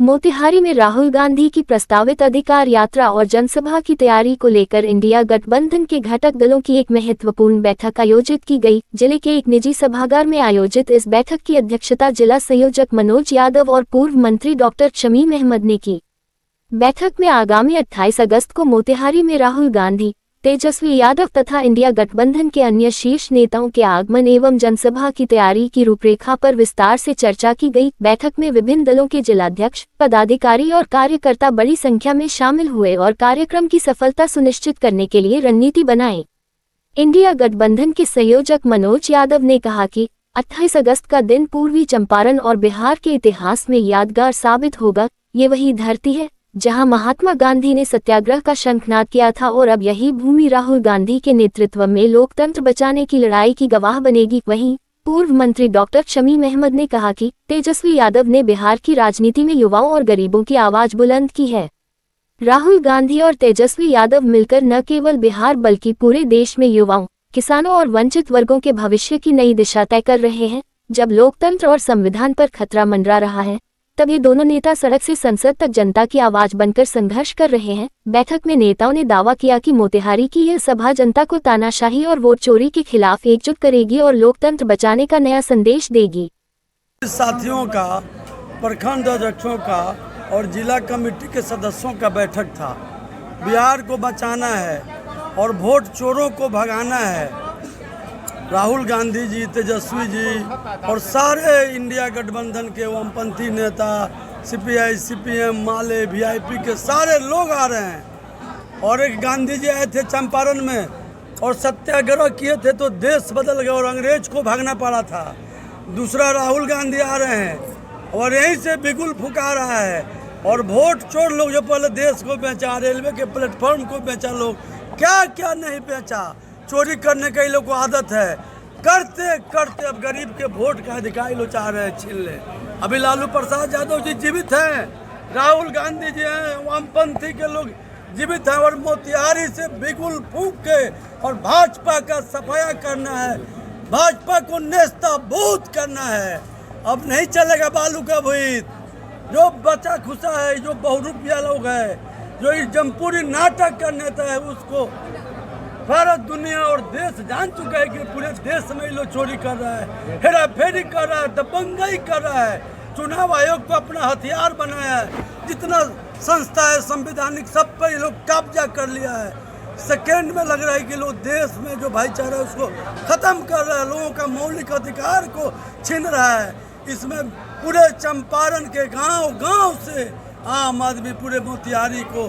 मोतिहारी में राहुल गांधी की प्रस्तावित अधिकार यात्रा और जनसभा की तैयारी को लेकर इंडिया गठबंधन के घटक दलों की एक महत्वपूर्ण बैठक आयोजित की गई। जिले के एक निजी सभागार में आयोजित इस बैठक की अध्यक्षता जिला संयोजक मनोज यादव और पूर्व मंत्री डॉक्टर शमीम अहमद ने की। बैठक में आगामी 28 अगस्त को मोतिहारी में राहुल गांधी, तेजस्वी यादव तथा इंडिया गठबंधन के अन्य शीर्ष नेताओं के आगमन एवं जनसभा की तैयारी की रूपरेखा पर विस्तार से चर्चा की गई। बैठक में विभिन्न दलों के जिलाध्यक्ष, पदाधिकारी और कार्यकर्ता बड़ी संख्या में शामिल हुए और कार्यक्रम की सफलता सुनिश्चित करने के लिए रणनीति बनाई। इंडिया गठबंधन के संयोजक मनोज यादव ने कहा कि 28 अगस्त का दिन पूर्वी चंपारण और बिहार के इतिहास में यादगार साबित होगा। ये वही धरती है जहां महात्मा गांधी ने सत्याग्रह का शंखनाद किया था और अब यही भूमि राहुल गांधी के नेतृत्व में लोकतंत्र बचाने की लड़ाई की गवाह बनेगी। वहीं पूर्व मंत्री डॉक्टर शमीम अहमद ने कहा कि तेजस्वी यादव ने बिहार की राजनीति में युवाओं और गरीबों की आवाज बुलंद की है। राहुल गांधी और तेजस्वी यादव मिलकर न केवल बिहार बल्कि पूरे देश में युवाओं, किसानों और वंचित वर्गों के भविष्य की नई दिशा तय कर रहे हैं। जब लोकतंत्र और संविधान पर खतरा मंडरा रहा है, तब ये दोनों नेता सड़क से संसद तक जनता की आवाज बनकर संघर्ष कर रहे हैं। बैठक में नेताओं ने दावा किया कि मोतिहारी की यह सभा जनता को तानाशाही और वोट चोरी के खिलाफ एकजुट करेगी और लोकतंत्र बचाने का नया संदेश देगी। साथियों का, प्रखंड अध्यक्षों का और जिला कमेटी के सदस्यों का बैठक था। बिहार को बचाना है और वोट चोरों को भगाना है। राहुल गांधी जी, तेजस्वी जी और सारे इंडिया गठबंधन के वामपंथी नेता, सीपीआई, सीपीएम, माले, वीआईपी के सारे लोग आ रहे हैं। और एक गांधी जी आए थे चंपारण में और सत्याग्रह किए थे तो देश बदल गया और अंग्रेज को भागना पड़ा था। दूसरा राहुल गांधी आ रहे हैं और यहीं से बिगुल फुका रहा है। और वोट चोर लोग जो पहले देश को बेचा, रेलवे के प्लेटफॉर्म को बेचा, लोग क्या क्या नहीं बेचा, चोरी करने का लोग को आदत है। करते करते अब गरीब के वोट का अधिकार लोग चाह रहे हैं छीन ले। अभी लालू प्रसाद यादव जी जीवित हैं, राहुल गांधी जी हैं, वामपंथी के लोग जीवित हैं और मोतिहारी से बिगुल फूंक के और भाजपा का सफाया करना है, भाजपा को नेस्ताभूत करना है। अब नहीं चलेगा बालू का भूत। जो बचा खुशा है, जो बहुरूपिया लोग है, जो इस जमपुरी नाटक का नेता है, उसको भारत, दुनिया और देश जान चुका है कि पूरे देश में लोग चोरी कर रहा है, हेरा फेरी कर रहा है, दबंगई कर रहा है। चुनाव आयोग को अपना हथियार बनाया है। जितना संस्था है संवैधानिक, सब पर ये लोग कब्जा कर लिया है। सेकेंड में लग रहा है कि लोग देश में जो भाईचारा है उसको खत्म कर रहा है, लोगों का मौलिक अधिकार को छीन रहा है। इसमें पूरे चंपारण के गांव से आम आदमी पूरे मोतिहारी को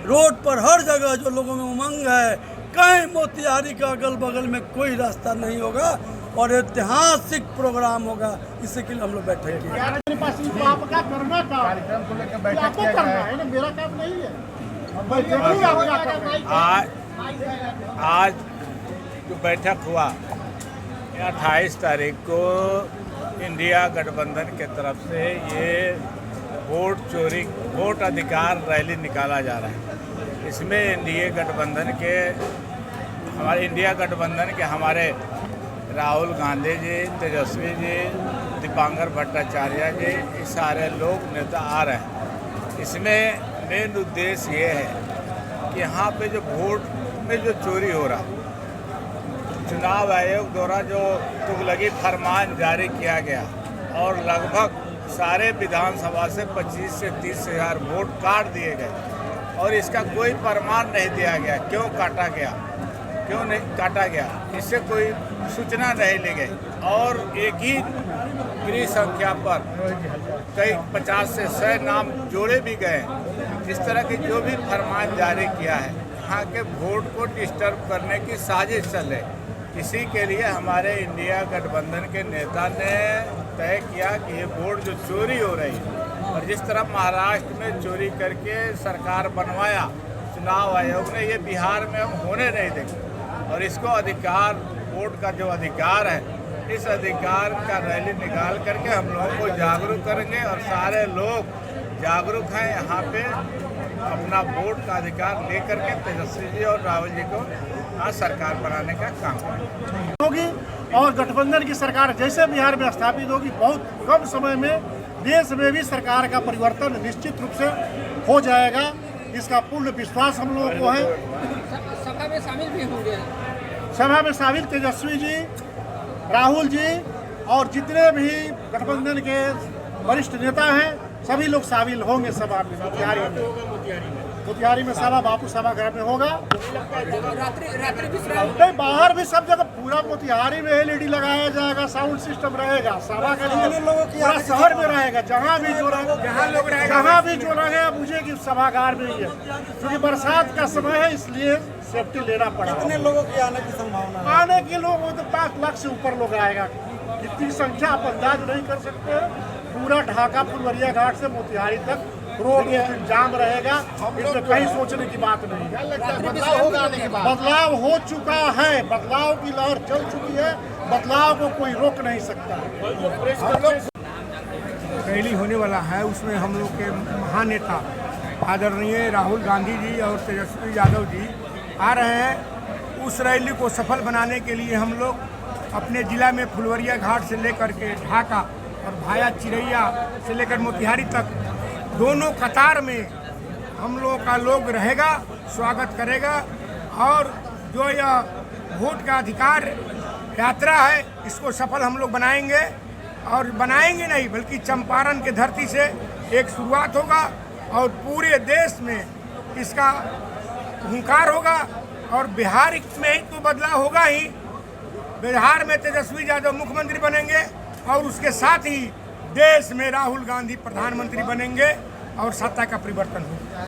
रोड पर हर जगह जो लोगों में उमंग है, कहीं मोतिहारी का अगल बगल में कोई रास्ता नहीं होगा और ऐतिहासिक प्रोग्राम होगा। इसी के लिए हम लोग बैठे हैं। आज जो बैठक हुआ 28 तारीख को इंडिया गठबंधन के तरफ से ये वोट चोरी, वोट अधिकार रैली निकाला जा रहा है। इसमें इंडिया गठबंधन के हमारे राहुल गांधी जी, तेजस्वी जी, दीपांकर भट्टाचार्य जी, ये सारे लोग नेता आ रहे हैं। इसमें मेन उद्देश्य ये है कि यहाँ पे जो वोट में जो चोरी हो रहा, चुनाव आयोग द्वारा जो तुगलकी फरमान जारी किया गया और लगभग सारे विधानसभा से 25 से 30 हज़ार वोट काट दिए गए और इसका कोई प्रमाण नहीं दिया गया। क्यों काटा गया, क्यों नहीं काटा गया, इससे कोई सूचना नहीं ली गई। और एक ही गिरी संख्या पर कई 50 से 100 नाम जोड़े भी गए। इस तरह के जो भी फरमान जारी किया है, यहाँ के वोट को डिस्टर्ब करने की साजिश चल रही। इसी के लिए हमारे इंडिया गठबंधन के नेता ने तय किया कि ये वोट जो चोरी हो रही है और जिस तरह महाराष्ट्र में चोरी करके सरकार बनवाया चुनाव आयोग ने, ये बिहार में होने नहीं देंगे। और इसको अधिकार, वोट का जो अधिकार है, इस अधिकार का रैली निकाल करके हम लोगों को जागरूक करेंगे और सारे लोग जागरूक हैं यहाँ पे अपना वोट का अधिकार लेकर के तेजस्वी जी और राहुल जी को सरकार बनाने का काम होगी। और गठबंधन की सरकार जैसे बिहार में स्थापित होगी, बहुत कम समय में देश में भी सरकार का परिवर्तन निश्चित रूप से हो जाएगा। इसका पूर्ण विश्वास हम लोगों को है। सभा में शामिल भी होंगे। सभा में शामिल तेजस्वी जी, राहुल जी और जितने भी गठबंधन के वरिष्ठ नेता हैं सभी लोग शामिल होंगे सभा में। मोतिहारी में सभा बापू सभागार में होगा। रात्रि विश्राम नहीं, बाहर भी सब जगह पूरा मोतिहारी में एलईडी लगाया जाएगा, साउंड सिस्टम रहेगा, सभा के लिए पूरा शहर में रहेगा। जहाँ भी जो रहेगा मुझे कि सभागार में ही है, क्योंकि बरसात का समय है इसलिए सेफ्टी लेना पड़ा। कितने लोगों की आने की संभावना है? आने के लोग तो 5 लाख से ऊपर लोग आएगा। इतनी संख्या आप अंदाज नहीं कर सकते। पूरा ढाका फुलवरिया घाट से मोतिहारी तक रोड जाम रहेगा, इसमें कहीं सोचने की बात नहीं है। बदलाव हो चुका है, बदलाव की लहर चल चुकी है, बदलाव को कोई रोक नहीं सकता। रैली होने वाला है, उसमें हम लोग के महानेता आदरणीय राहुल गांधी जी और तेजस्वी यादव जी आ रहे हैं। उस रैली को सफल बनाने के लिए हम लोग अपने ज़िला में फुलवरिया घाट से लेकर के ढाका और भाया चिरैया से लेकर मोतिहारी तक दोनों कतार में हम लोगों का लोग रहेगा, स्वागत करेगा। और जो यह वोट का अधिकार यात्रा है इसको सफल हम लोग बनाएंगे। और बनाएंगे नहीं बल्कि चंपारण के धरती से एक शुरुआत होगा और पूरे देश में इसका हुंकार होगा। और बिहार में ही तो बदलाव होगा ही, बिहार में तेजस्वी यादव मुख्यमंत्री बनेंगे और उसके साथ ही देश में राहुल गांधी प्रधानमंत्री बनेंगे और सत्ता का परिवर्तन होगा।